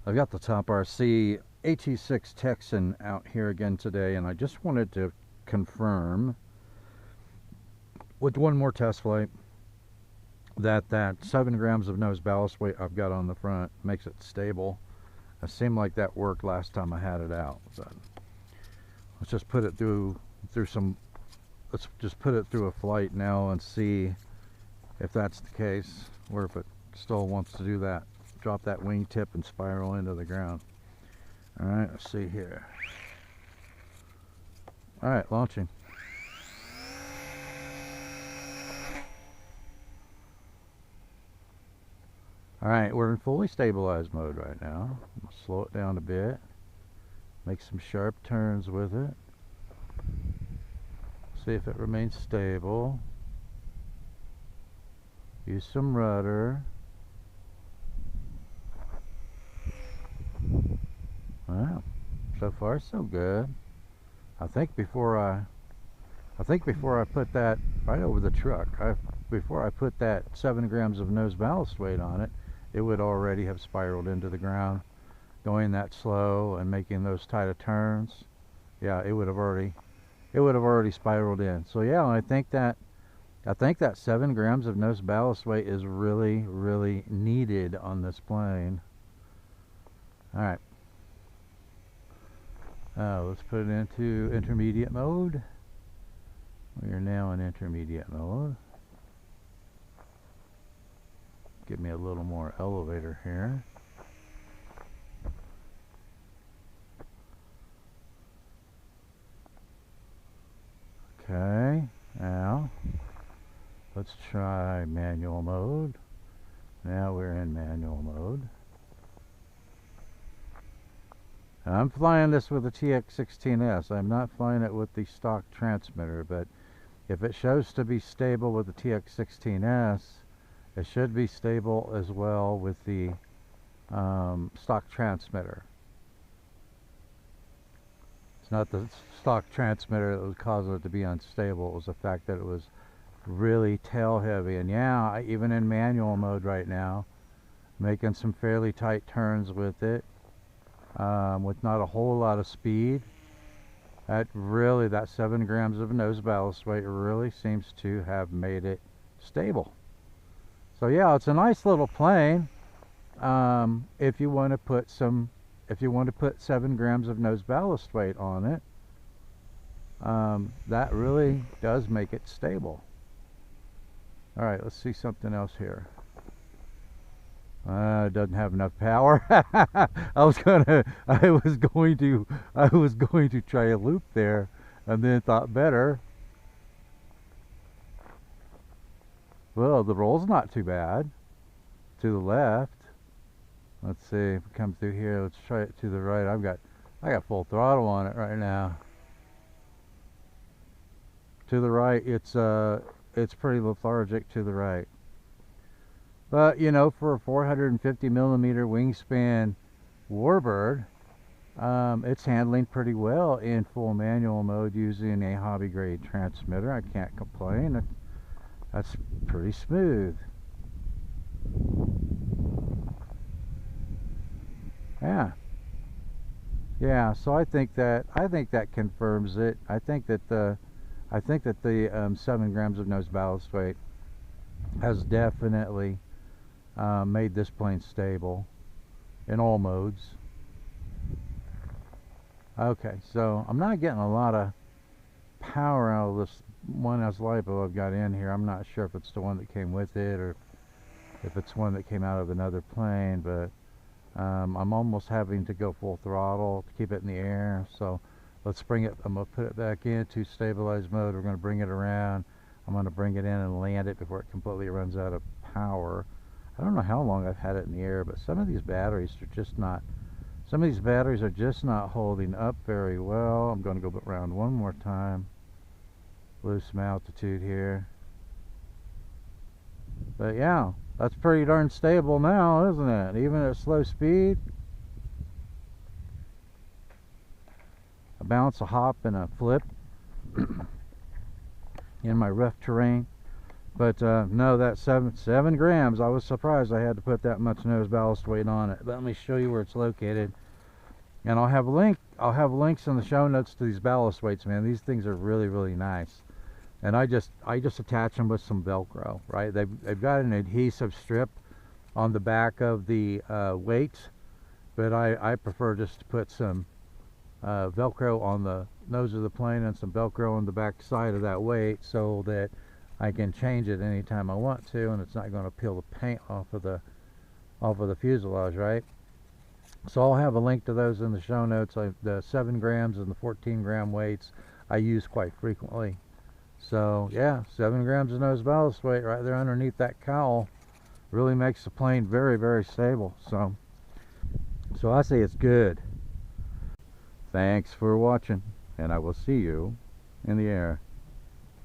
I've got the TopRC AT-6 Texan out here again today, and I just wanted to confirm with one more test flight that 7 grams of nose ballast weight I've got on the front makes it stable. It seemed like that worked last time I had it out, but let's just put it through let's just put it through a flight now and see if that's the case, or if it still wants to do that, drop that wingtip and spiral into the ground. All right, let's see here. All right, launching. All right, we're in fully stabilized mode right now. I'll slow it down a bit, make some sharp turns with it, see if it remains stable. Use some rudder. Well, so far so good. I think before I put that right over the truck, before I put that 7 grams of nose ballast weight on it, it would already have spiraled into the ground. Going that slow and making those tight of turns, yeah, it would have already spiraled in. So yeah, I think that 7 grams of nose ballast weight is really needed on this plane. All right. Let's put it into intermediate mode. We are now in intermediate mode. Give me a little more elevator here. Okay, now let's try manual mode. Now we're in manual mode. I'm flying this with the TX16S. I'm not flying it with the stock transmitter, but if it shows to be stable with the TX16S, it should be stable as well with the stock transmitter. It's not the stock transmitter that was causing it to be unstable. It was the fact that it was really tail heavy. And yeah, even in manual mode right now, making some fairly tight turns with it. With not a whole lot of speed. That 7 grams of nose ballast weight really seems to have made it stable. So yeah, it's a nice little plane. If you want to put 7 grams of nose ballast weight on it, that really does make it stable. All right, let's see something else here. It doesn't have enough power. I was going to try a loop there, and then thought better. Well, the roll's not too bad. To the left. Let's see if we come through here. Let's try it to the right. I got full throttle on it right now. To the right, it's pretty lethargic to the right. But you know, for a 450 millimeter wingspan Warbird, it's handling pretty well in full manual mode using a hobby grade transmitter. I can't complain. That's pretty smooth. Yeah. So I think that confirms it. I think that the 7 grams of nose ballast weight has definitely made this plane stable in all modes. Okay, so I'm not getting a lot of power out of this one as LiPo I've got in here. I'm not sure if it's the one that came with it or if it's one that came out of another plane, but I'm almost having to go full throttle to keep it in the air. So let's bring it, I'm going to put it back into stabilized mode. We're going to bring it around. I'm going to bring it in and land it before it completely runs out of power. I don't know how long I've had it in the air, but some of these batteries are just not holding up very well. I'm going to go around one more time. Lose some altitude here. But yeah, that's pretty darn stable now, isn't it? Even at slow speed. A bounce, a hop, and a flip in my rough terrain. But no, that seven grams, I was surprised I had to put that much nose ballast weight on it. But let me show you where it's located. And I'll have links in the show notes to these ballast weights, man. These things are really, really nice. And I just attach them with some Velcro, right? They've got an adhesive strip on the back of the weight, but I prefer just to put some Velcro on the nose of the plane and some Velcro on the back side of that weight, so that I can change it anytime I want to, and it's not going to peel the paint off of the fuselage, right? So I'll have a link to those in the show notes. The 7 grams and the 14 gram weights I use quite frequently. So yeah, 7 grams of nose ballast weight right there underneath that cowl really makes the plane very, very stable. So I say it's good. Thanks for watching, and I will see you in the air.